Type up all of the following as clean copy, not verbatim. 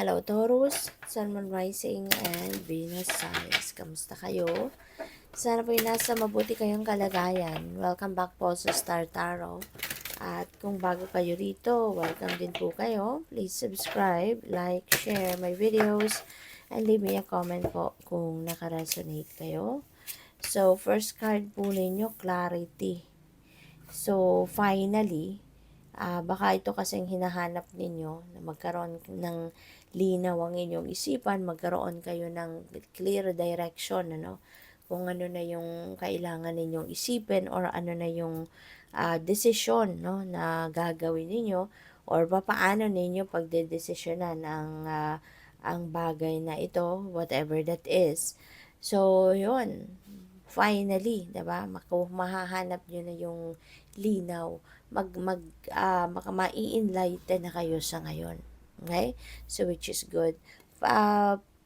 Hello Taurus, Sun, Moon, Rising, and Venus Signs. Kamusta kayo? Sana po'y nasa mabuti kayong kalagayan. Welcome back po sa Star Tarot. At kung bago kayo rito, welcome din po kayo. Please subscribe, like, share my videos, and leave me a comment po kung nakaresonate kayo. So, first card po ninyo, Clarity. So, finally, baka ito kasing hinahanap ninyo na magkaroon ng linaw ang inyong isipan, magkaroon kayo ng clear direction, ano? Kung ano na yung kailangan ninyong isipin or ano na yung desisyon, no, na gagawin ninyo or paano ninyo pagdedesisyonan ang bagay na ito, whatever that is. So, yun. Finally, 'di ba? Mahahanap niyo na yung linaw. Mai-enlighten na kayo sa ngayon. Okay? So, which is good.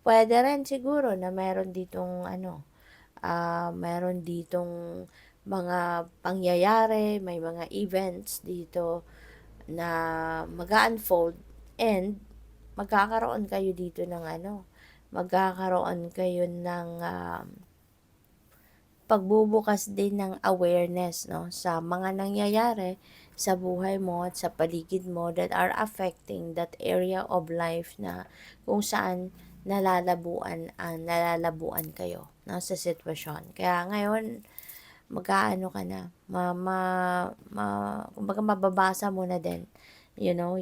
Pwede rin siguro na meron ditong mga pangyayari, may mga events dito na mag-unfold and magkakaroon kayo dito ng magkakaroon kayo ng pagbubukas din ng awareness, no, sa mga nangyayari sa buhay mo at sa paligid mo that are affecting that area of life na kung saan nalalabuan kayo, no, sa sitwasyon. Kaya ngayon, mag-aano ka na, kumbaga mababasa mo na din, yung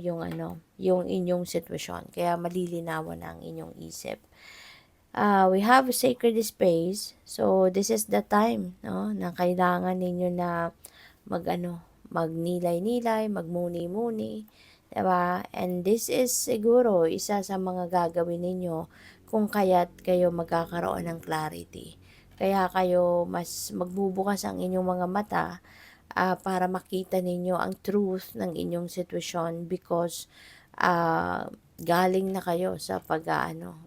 inyong sitwasyon. Kaya malilinawan na ang inyong isip. We have a sacred space. So, this is the time, no, na kailangan ninyo na magnilay-nilay, magmuni-muni, diba? And this is siguro isa sa mga gagawin ninyo kung kaya't kayo magkakaroon ng clarity. Kaya kayo mas magbubukas ang inyong mga mata para makita ninyo ang truth ng inyong sitwasyon because galing na kayo sa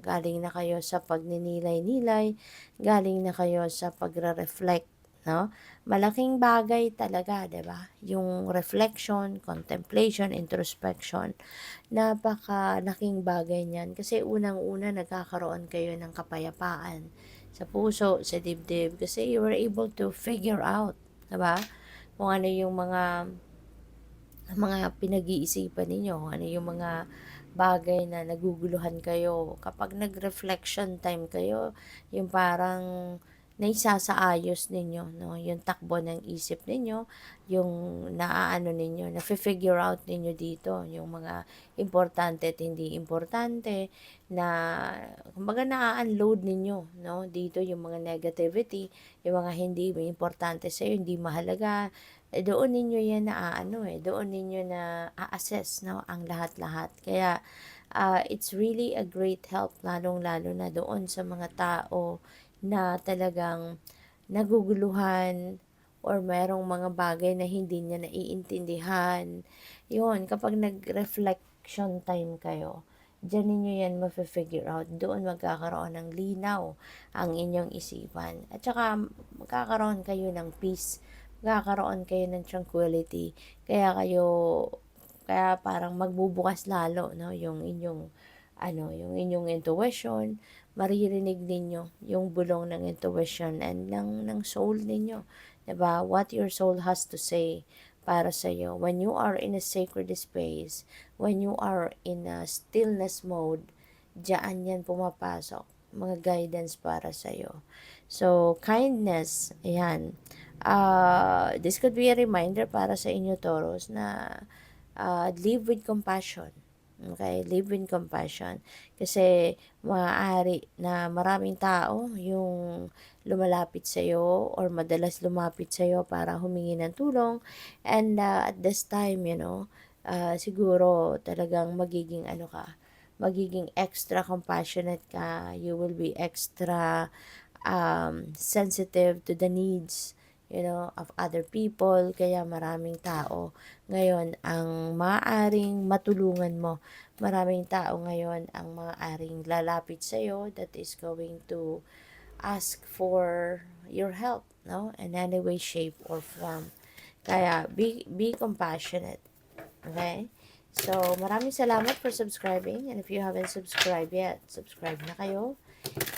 galing na kayo sa pagninilay-nilay, galing na kayo sa pagre-reflect, no? Malaking bagay talaga, 'di ba? Yung reflection, contemplation, introspection. Napakalaking bagay niyan kasi unang-una nagkakaroon kayo ng kapayapaan sa puso, sa dibdib kasi you were able to figure out, 'di ba? Kung ano yung mga pinag-iisipan ninyo, ano yung mga bagay na naguguluhan kayo. Kapag nag-reflection time kayo, yung parang naisasaayos ninyo, no? Yung takbo ng isip ninyo, yung naaano ninyo, na-figure out ninyo dito, yung mga importante at hindi importante, na kumbaga na-unload ninyo, no? Dito yung mga negativity, yung mga hindi importante sa'yo, hindi mahalaga, doon ninyo yan doon ninyo na a-assess, no, ang lahat-lahat. Kaya it's really a great help lalong-lalo na doon sa mga tao na talagang naguguluhan or merong mga bagay na hindi niya naiintindihan. Yun, kapag nag-reflection time kayo, diyan ninyo yan ma-figure out. Doon magkakaroon ng linaw ang inyong isipan. At saka magkakaroon kayo ng peace, magkakaroon kayo ng tranquility. Kaya parang magbubukas lalo, no, yung inyong intuition, maririnig ninyo yung bulong ng intuition and ng soul ninyo, 'di ba? What your soul has to say para sa iyo when you are in a sacred space, when you are in a stillness mode, diyan yan pumapasok mga guidance para sa iyo. So, kindness, ayan. This could be a reminder para sa inyo, Taurus, na live with compassion. Okay? Live with compassion. Kasi maaari na maraming tao yung lumalapit sa iyo or madalas lumapit sa iyo para humingi ng tulong. And at this time, siguro talagang magiging extra compassionate ka. You will be extra sensitive to the needs of other people. Kaya maraming tao ngayon ang maaaring matulungan mo. Maraming tao ngayon ang maaaring lalapit sa iyo that is going to ask for your help, no? In any way, shape, or form. Kaya be compassionate. Okay? So, maraming salamat for subscribing. And if you haven't subscribed yet, subscribe na kayo.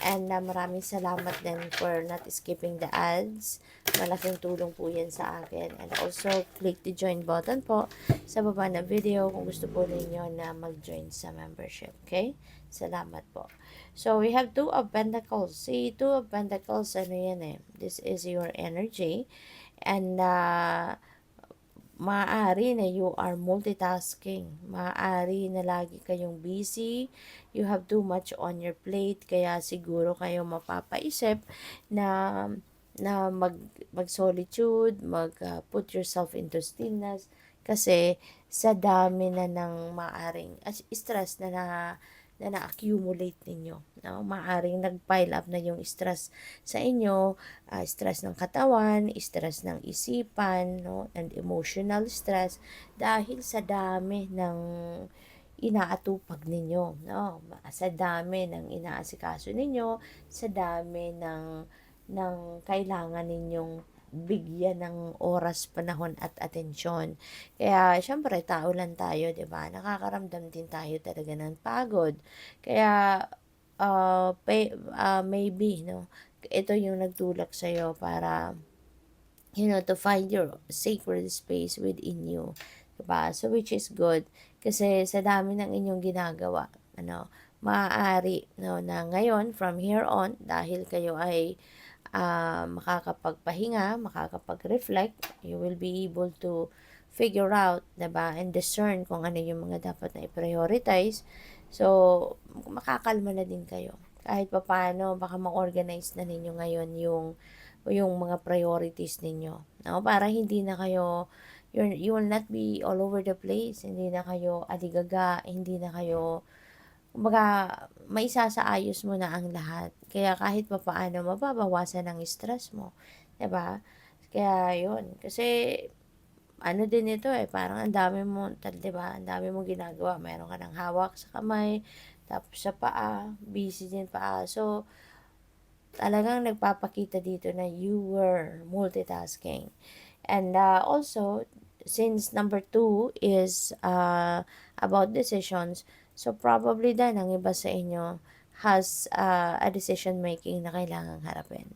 And maraming salamat din for not skipping the ads. Malaking tulong po yan sa akin. And also, click the join button po sa baba ng video kung gusto po ninyo na mag-join sa membership. Okay? Salamat po. So, we have Two of Pentacles. See, Two of Pentacles, ano yan eh. This is your energy. And, maaari na you are multitasking. Maaari na lagi kayong busy. You have too much on your plate. Kaya siguro kayo mapapaisip na mag-solitude, put yourself into stillness. Kasi sa dami na ng maaring stress na na-accumulate ninyo. No? Maaring nag-pile up na yung stress sa inyo, stress ng katawan, stress ng isipan, no? And emotional stress dahil sa dami ng inaatupag ninyo, no? Sa dami ng inaasikaso ninyo, sa dami ng kailangan ninyong bigyan ng oras, panahon at atensyon. Kaya syempre tao lang tayo, 'di ba? Nakakaramdam din tayo talaga ng pagod. Kaya maybe no, ito yung nagtulak sa iyo para to find your sacred space within you. Diba? So, which is good. Kasi sa dami ng inyong ginagawa, maaari, no, na ngayon, from here on, dahil kayo ay makakapagpahinga, makakapag-reflect, you will be able to figure out, diba, and discern kung ano yung mga dapat na i-prioritize. So, makakalma na din kayo. Kahit pa paano, baka ma-organize na ninyo ngayon yung mga priorities ninyo. No? Para hindi na kayo, you will not be all over the place. Hindi na kayo aligaga, hindi na kayo, kumbaga, maisasaayos mo na ang lahat. Kaya kahit pa paano, mababawasan ang stress mo. 'Di ba? Kaya yun. Kasi, ano din ito eh, parang ang dami mo, 'di ba? Ang dami mong ginagawa. Meron ka ng hawak sa kamay, tapos sa paa, busy din paa. So, talagang nagpapakita dito na you were multitasking. And also, since number 2 is about decisions, so probably din ang iba sa inyo has a decision making na kailangang harapin.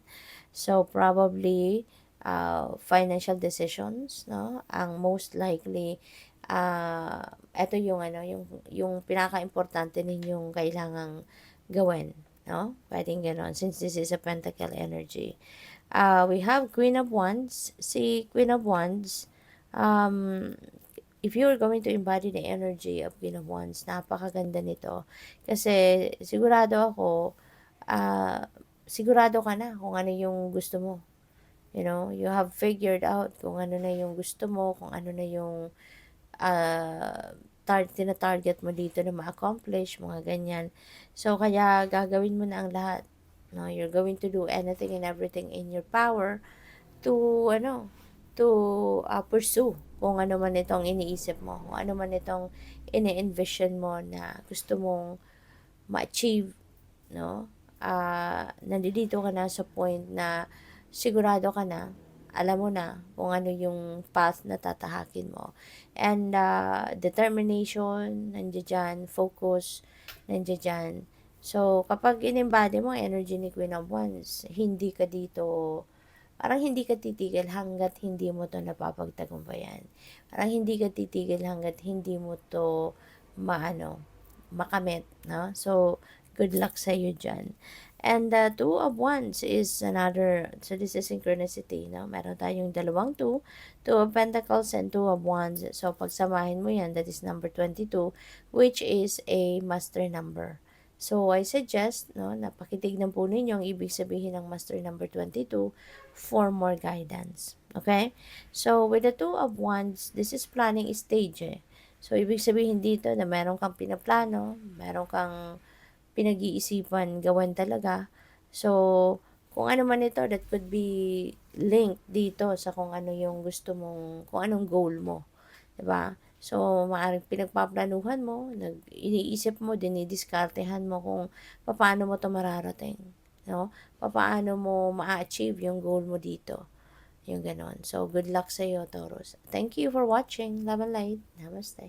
So probably financial decisions, no? Ang most likely ito yung yung pinaka-importante ninyong kailangang gawin, no? Pwedeng ganon since this is a pentacle energy. We have Queen of Wands. Si Queen of Wands, if you're going to embody the energy of Queen of Wands, napakaganda nito. Kasi sigurado ka na kung ano yung gusto mo. You have figured out kung ano na yung gusto mo, kung ano na yung tina-target mo dito na ma-accomplish, mga ganyan. So, kaya gagawin mo na ang lahat. No, you're going to do anything and everything in your power to pursue kung ano man itong iniisip mo, kung ano man itong ini-envision mo na gusto mong ma-achieve, no? Nandito ka na sa point na sigurado ka na, alam mo na kung ano yung path na tatahakin mo. And determination, nandiyan dyan, focus, nandiyan dyan. So, kapag in-embody mo energy ni Queen of Wands, parang hindi ka titigil hanggat hindi mo to napapagtagumpayan. Parang hindi ka titigil hanggat hindi mo to makamit, no? So, good luck sa iyo dyan. And Two of Wands is another, so this is synchronicity, no? Meron tayong dalawang Two of Pentacles and Two of Wands. So, pagsamahin mo yan, that is number 22, which is a master number. So, I suggest, no, na pakitignan po ninyo ang ibig sabihin ng master number 22 for more guidance. Okay? So, with the Two of Wands, this is planning stage eh. So, ibig sabihin dito na meron kang pinaplano, meron kang pinag-iisipan gawin talaga. So, kung ano man ito, that could be linked dito sa kung ano yung gusto mong, kung anong goal mo. 'Di ba? So, maaaring pinagpaplanuhan mo, iniisip mo, dinidiskartehan mo kung paano mo 'to mararating, no? Paano mo ma-achieve yung goal mo dito. Yung ganon. So, good luck sa iyo, Taurus. Thank you for watching. Love and light. Namaste.